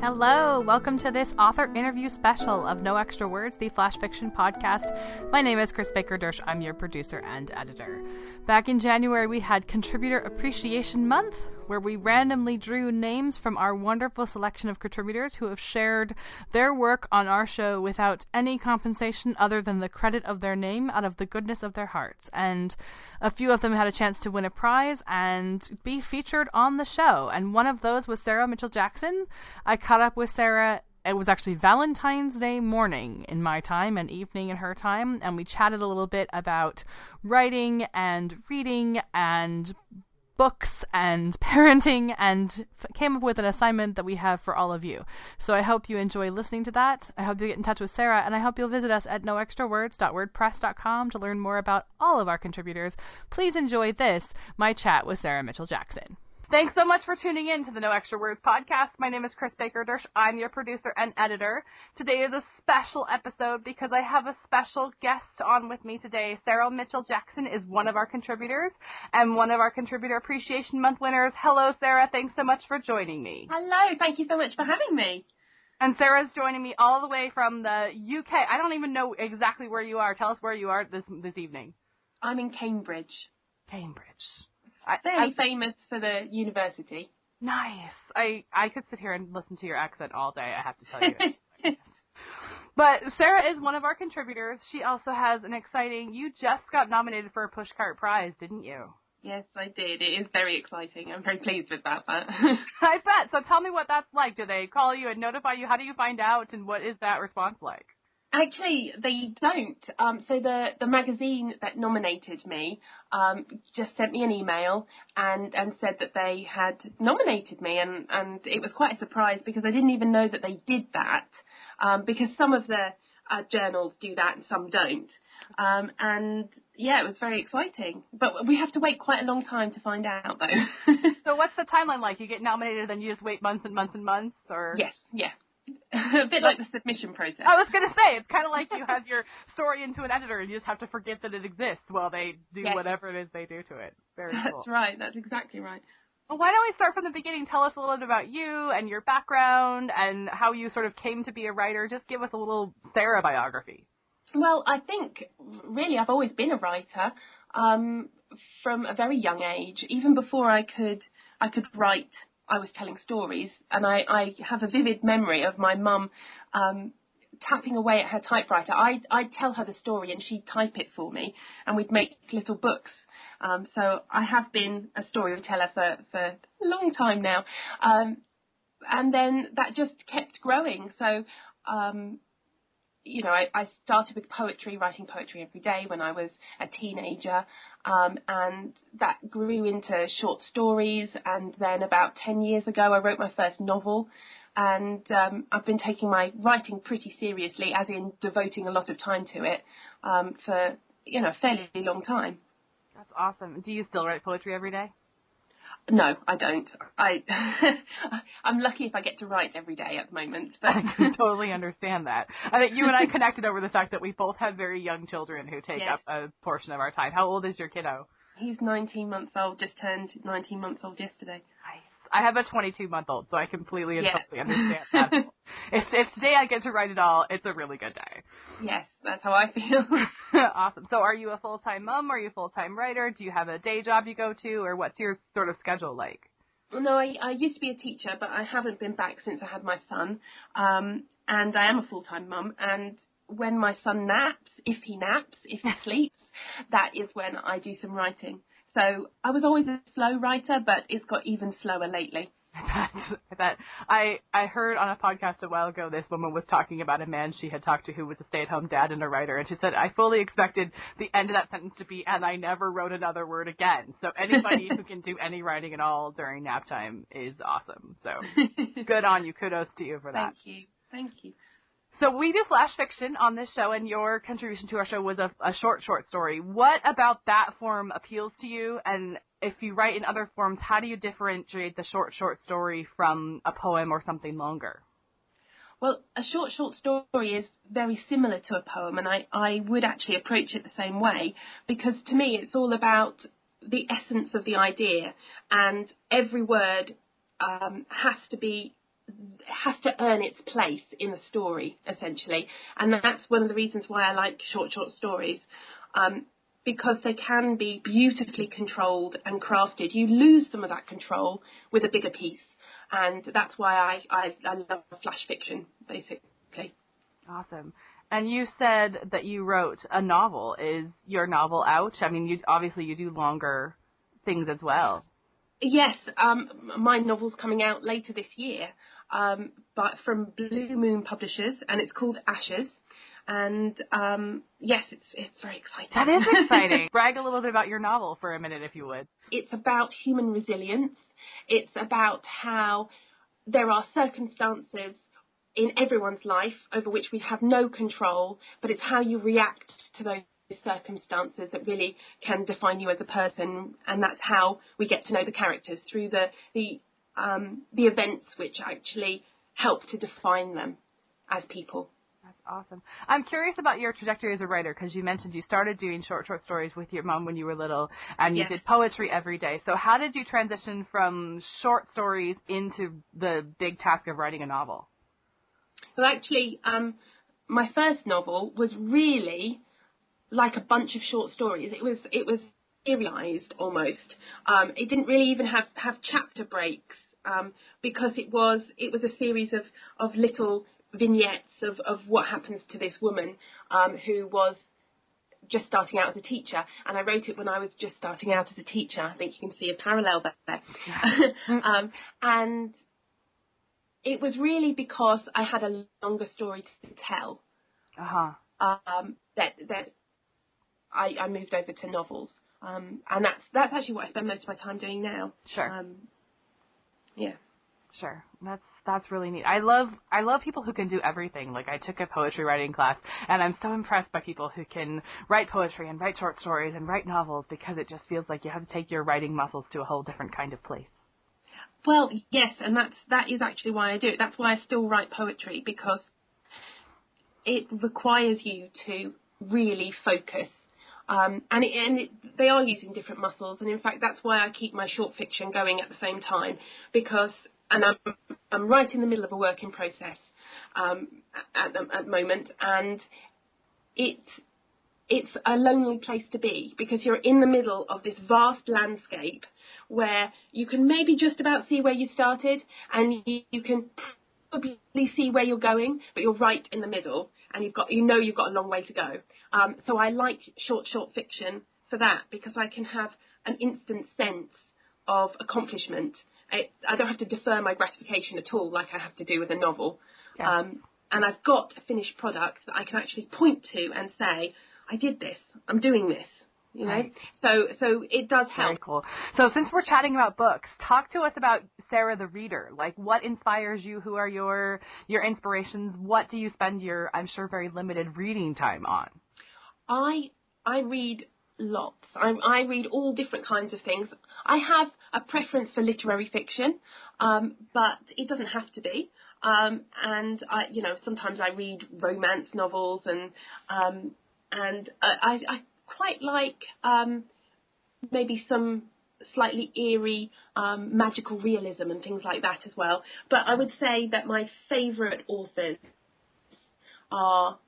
Hello, welcome to this author interview special of No Extra Words, the Flash Fiction podcast. My name is Chris Baker-Dersch. I'm your producer and editor. Back in January, we had Contributor Appreciation Month, where we randomly drew names from our wonderful selection of contributors who have shared their work on our show without any compensation other than the credit of their name out of the goodness of their hearts. And a few of them had a chance to win a prize and be featured on the show. And one of those was Sarah Mitchell Jackson. I caught up with Sarah. It was actually Valentine's Day morning in my time and evening in her time. And we chatted a little bit about writing and reading and books and parenting, and came up with an assignment that we have for all of you. So I hope you enjoy listening to that. I hope you get in touch with Sarah, and I hope you'll visit us at noextrawords.wordpress.com to learn more about all of our contributors. Please enjoy this, my chat with Sarah Mitchell Jackson. Thanks so much for tuning in to the No Extra Words podcast. My name is Chris Baker-Dersch. I'm your producer and editor. Today is a special episode because I have a special guest on with me today. Sarah Mitchell Jackson is one of our contributors and one of our Contributor Appreciation Month winners. Hello, Sarah. Thanks so much for joining me. Hello. Thank you so much for having me. And Sarah's joining me all the way from the UK. I don't even know exactly where you are. Tell us where you are this evening. I'm in Cambridge. Cambridge. Very famous for the university. Nice. I could sit here and listen to your accent all day, I have to tell you. But Sarah is one of our contributors. She also has an exciting, you just got nominated for a Pushcart Prize, didn't you? Yes, I did. It is very exciting. I'm very pleased with that. I bet. So tell me what that's like. Do they call you and notify you? How do you find out, and what is that response like? Actually, they don't. So the magazine that nominated me just sent me an email and said that they had nominated me, and it was quite a surprise because I didn't even know that they did that, because some of the journals do that and some don't. And yeah, it was very exciting. But we have to wait quite a long time to find out, though. So what's the timeline like? You get nominated, then you just wait months and months and months, or? Yes, yeah. A bit like the submission process. I was going to say, it's kind of like you have your story into an editor and you just have to forget that it exists while they do whatever it is they do to it. Very cool. That's right. That's exactly right. Well, why don't we start from the beginning? Tell us a little bit about you and your background and how you sort of came to be a writer. Just give us a little Sarah biography. Well, I think really I've always been a writer from a very young age. Even before I could write, I was telling stories, and I have a vivid memory of my mum tapping away at her typewriter. I'd tell her the story and she'd type it for me, and we'd make little books. So I have been a storyteller for a long time now. And then that just kept growing. So, I started with poetry, writing poetry every day when I was a teenager, and that grew into short stories, and then about 10 years ago I wrote my first novel, and I've been taking my writing pretty seriously, as in devoting a lot of time to it, for, a fairly long time. That's awesome. Do you still write poetry every day? No, I don't. I'm lucky if I get to write every day at the moment. But I can totally understand that. I think you and I connected over the fact that we both have very young children who take up a portion of our time. How old is your kiddo? He's 19 months old, just turned 19 months old yesterday. Nice. I have a 22-month-old, so I completely and totally understand that. If today I get to write it all, it's a really good day. Yes, that's how I feel. Awesome. So are you a full-time mom? Are you a full-time writer? Do you have a day job you go to, or what's your sort of schedule like? No, I used to be a teacher, but I haven't been back since I had my son. And I am a full-time mum. And when my son naps, if he sleeps, that is when I do some writing. So I was always a slow writer, but it's got even slower lately. I bet. I heard on a podcast a while ago, this woman was talking about a man she had talked to who was a stay-at-home dad and a writer, and she said, I fully expected the end of that sentence to be, and I never wrote another word again. So anybody who can do any writing at all during nap time is awesome. So good on you. Kudos to you for that. Thank you. So we do flash fiction on this show, and your contribution to our show was a short story. What about that form appeals to you? And if you write in other forms, how do you differentiate the short story from a poem or something longer? Well, a short story is very similar to a poem, and I would actually approach it the same way, because to me it's all about the essence of the idea, and every word has to be has to earn its place in the story, essentially. And that's one of the reasons why I like short stories, because they can be beautifully controlled and crafted. You lose some of that control with a bigger piece. And that's why I love flash fiction, basically. Awesome. And you said that you wrote a novel. Is your novel out? I mean, you do longer things as well. Yes, my novel's coming out later this year, but from Blue Moon Publishers, and it's called Ashes. And yes, it's very exciting. That is exciting. Brag a little bit about your novel for a minute, if you would. It's about human resilience. It's about how there are circumstances in everyone's life over which we have no control, but it's how you react to those circumstances that really can define you as a person, and that's how we get to know the characters, through the events which actually help to define them as people. That's awesome. I'm curious about your trajectory as a writer, because you mentioned you started doing short stories with your mom when you were little, and you did poetry every day. So how did you transition from short stories into the big task of writing a novel? Well, actually, my first novel was really like a bunch of short stories. It was serialized almost. It didn't really even have chapter breaks, because it was a series of little vignettes of what happens to this woman who was just starting out as a teacher. And I wrote it when I was just starting out as a teacher. I think you can see a parallel there. And it was really because I had a longer story to tell that I moved over to novels. And that's actually what I spend most of my time doing now. Sure. Yeah. Sure. That's really neat. I love people who can do everything. Like, I took a poetry writing class, and I'm so impressed by people who can write poetry and write short stories and write novels, because it just feels like you have to take your writing muscles to a whole different kind of place. Well, yes, and that is actually why I do it. That's why I still write poetry, because it requires you to really focus. They are using different muscles, and in fact that's why I keep my short fiction going at the same time, because I'm right in the middle of a working process at the moment, and it's a lonely place to be, because you're in the middle of this vast landscape where you can maybe just about see where you started, and you can probably see where you're going, but you're right in the middle, and you've got a long way to go. So I like short fiction for that, because I can have an instant sense of accomplishment. I don't have to defer my gratification at all like I have to do with a novel. Yes. And I've got a finished product that I can actually point to and say, I did this, I'm doing this. You know, right. So it does help. Very cool. So since we're chatting about books, talk to us about Sarah the Reader. Like, what inspires you? Who are your inspirations? What do you spend your, I'm sure, very limited reading time on? I read lots. I read all different kinds of things. I have a preference for literary fiction, but it doesn't have to be. And sometimes I read romance novels, and I quite like maybe some slightly eerie magical realism and things like that as well. But I would say that my favourite authors are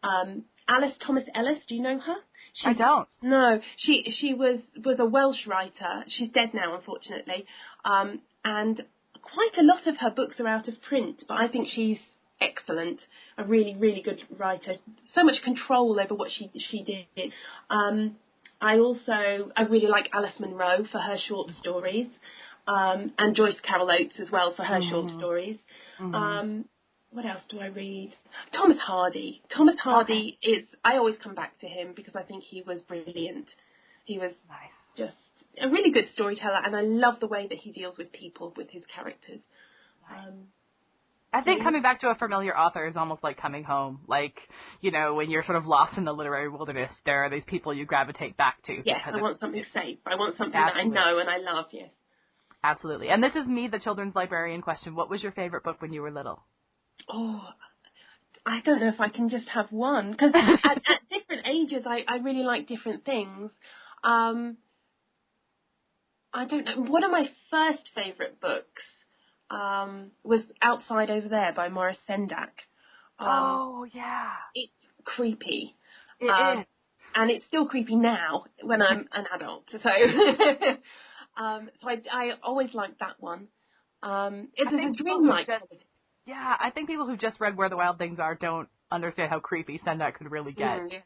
Alice Thomas Ellis. Do you know her? I don't. No, she was a Welsh writer. She's dead now, unfortunately. And quite a lot of her books are out of print, but I think she's excellent, a really, really good writer. So much control over what she did. I really like Alice Munro for her short stories, and Joyce Carol Oates as well for her short stories. What else do I read? Thomas Hardy. Thomas Hardy is, I always come back to him because I think he was brilliant. He was just a really good storyteller, and I love the way that he deals with people, with his characters. I think coming back to a familiar author is almost like coming home. Like, you know, when you're sort of lost in the literary wilderness, there are these people you gravitate back to. Yes, I want something safe. I want something that I know and I love, yes. Absolutely. And this is me, the children's librarian question. What was your favorite book when you were little? Oh, I don't know if I can just have one, because at different ages I really like different things. I don't know. One of my first favourite books was Outside Over There by Maurice Sendak. Oh, yeah. It's creepy. It is. And it's still creepy now when I'm an adult. So, so I always liked that one. It's a dreamlike. Yeah, I think people who just read Where the Wild Things Are don't understand how creepy Sendak could really get. Yes.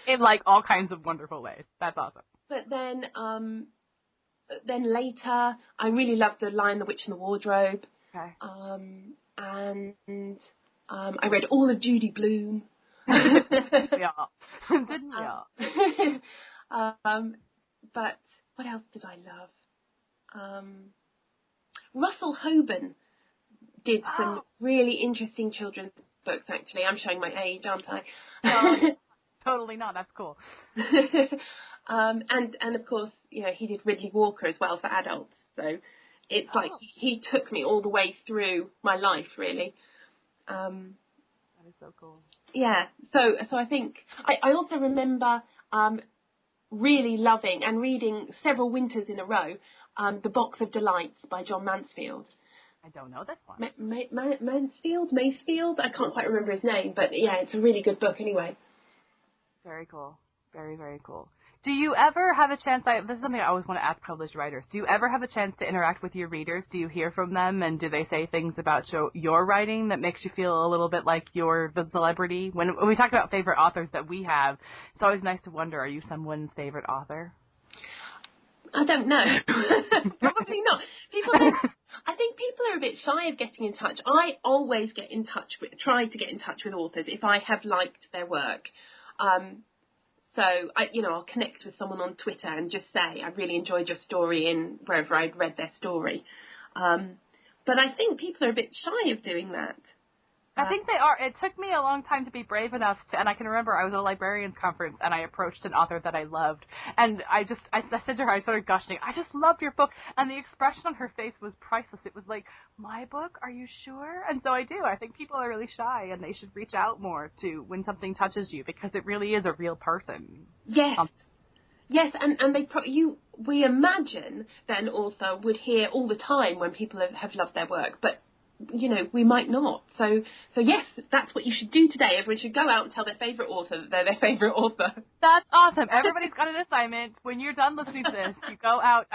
In, like, all kinds of wonderful ways. That's awesome. But then later, I really loved The Lion, the Witch and the Wardrobe. Okay. And I read all of Judy Blume. Yeah. Didn't we all? But what else did I love? Russell Hoban did some really interesting children's books, actually. I'm showing my age, aren't I? Totally not. That's cool. And of course, you know, he did Ridley Walker as well for adults. So it's like he took me all the way through my life, really. That is so cool. Yeah. So I think I also remember really loving and reading several winters in a row The Box of Delights by John Mansfield. I don't know this one. Macefield? I can't quite remember his name, but yeah, it's a really good book anyway. Very cool. Very, very cool. Do you ever have a chance, this is something I always want to ask published writers, do you ever have a chance to interact with your readers? Do you hear from them, and do they say things about your writing that makes you feel a little bit like you're the celebrity? When we talk about favorite authors that we have, it's always nice to wonder, are you someone's favorite author? I don't know. Probably not. I think people are a bit shy of getting in touch. I always try to get in touch with authors if I have liked their work. So I'll connect with someone on Twitter and just say I really enjoyed your story in wherever I'd read their story. But I think people are a bit shy of doing that. I think they are. It took me a long time to be brave enough to, and I can remember I was at a librarian's conference and I approached an author that I loved, and I said to her, I started gushing, I just loved your book, and the expression on her face was priceless. It was like, my book? Are you sure? And so I do. I think people are really shy, and they should reach out more to when something touches you, because it really is a real person. Yes. Yes, and we imagine that an author would hear all the time when people have loved their work, but we might not. So yes, that's what you should do today. Everyone should go out and tell their favourite author that they're their favourite author. That's awesome. Everybody's got an assignment. When you're done listening to this, you go out.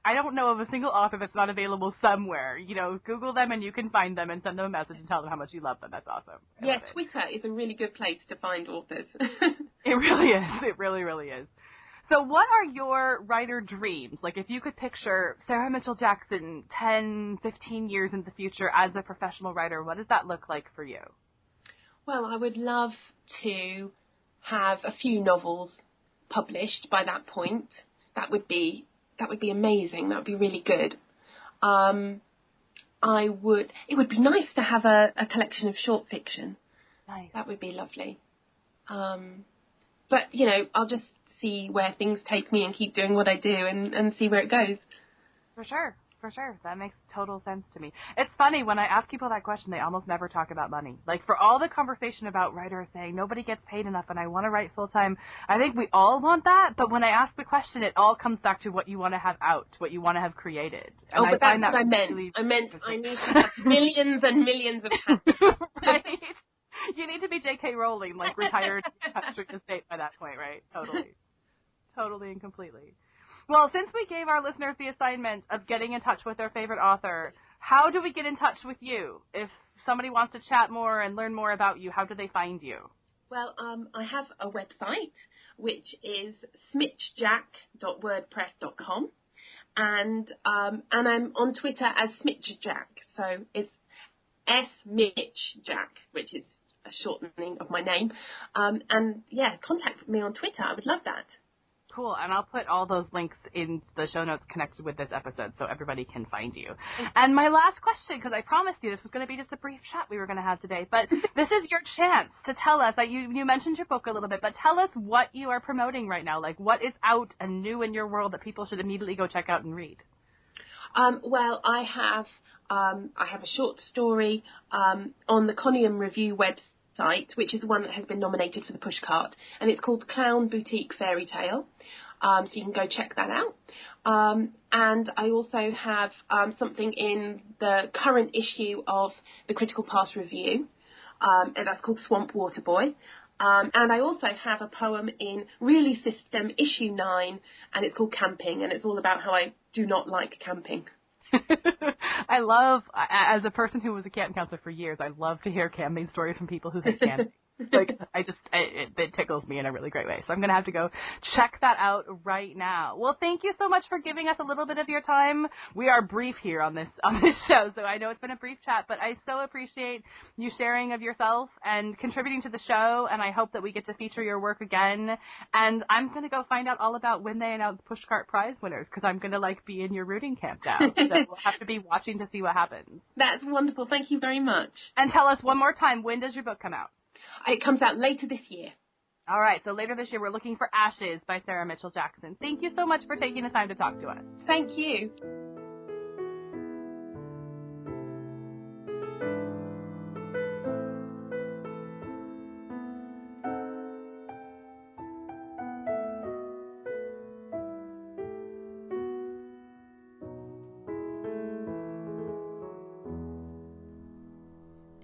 I don't know of a single author that's not available somewhere. Google them and you can find them and send them a message and tell them how much you love them. That's awesome. Yeah, Twitter is a really good place to find authors. It really is. It really, really is. So what are your writer dreams? Like, if you could picture Sarah Mitchell Jackson 10, 15 years in the future as a professional writer, what does that look like for you? Well, I would love to have a few novels published by that point. That would be amazing. That would be really good. It would be nice to have a collection of short fiction. Nice. That would be lovely. But, I'll just see where things take me and keep doing what I do and see where it goes. For sure. That makes total sense to me. It's funny, when I ask people that question, they almost never talk about money. Like, for all the conversation about writers saying nobody gets paid enough and I want to write full time, I think we all want that, but when I ask the question, it all comes back to what you want to have out, what you want to have created. And but that's what I meant. I meant I need to have millions and millions of pounds. Right? You need to be J.K. Rowling, like retired Patrick Estate by that point, right? Totally and completely. Well, since we gave our listeners the assignment of getting in touch with their favorite author, how do we get in touch with you? If somebody wants to chat more and learn more about you, how do they find you? Well, I have a website, which is smitchjack.wordpress.com, and I'm on Twitter as smitchjack, so it's smitchjack, which is a shortening of my name, and yeah, contact me on Twitter. I would love that. Cool, and I'll put all those links in the show notes connected with this episode so everybody can find you. And my last question, because I promised you this was going to be just a brief chat we were going to have today, but this is your chance to tell us, you mentioned your book a little bit, but tell us what you are promoting right now, like what is out and new in your world that people should immediately go check out and read. Well, I have a short story on the Conium Review website, which is the one that has been nominated for the Pushcart, and it's called Clown Boutique Fairy Tale. So you can go check that out. And I also have something in the current issue of the Critical Pass Review, and that's called Swamp Water Boy. And I also have a poem in Really System issue 9, and it's called Camping, and it's all about how I do not like camping. I love, as a person who was a camp counselor for years, I love to hear camping stories from people who hate camping. Like, it tickles me in a really great way. So I'm going to have to go check that out right now. Well, thank you so much for giving us a little bit of your time. We are brief here on this show, so I know it's been a brief chat, but I so appreciate you sharing of yourself and contributing to the show, and I hope that we get to feature your work again. And I'm going to go find out all about when they announce Pushcart Prize winners, because I'm going to, be in your rooting camp now. So we'll have to be watching to see what happens. That's wonderful. Thank you very much. And tell us one more time, when does your book come out? It comes out later this year. All right, so later this year, we're looking for Ashes by Sarah Mitchell Jackson. Thank you so much for taking the time to talk to us. Thank you.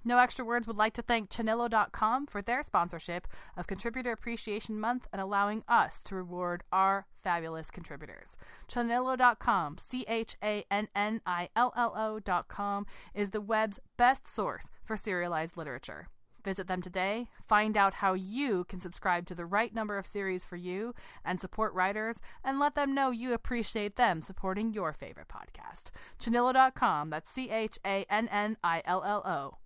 No Extra Words would like to thank Chanillo.com for their sponsorship of Contributor Appreciation Month and allowing us to reward our fabulous contributors. Chanillo.com, CHANNILLO.com, is the web's best source for serialized literature. Visit them today, find out how you can subscribe to the right number of series for you and support writers, and let them know you appreciate them supporting your favorite podcast. Chanillo.com, that's CHANNILLO.com.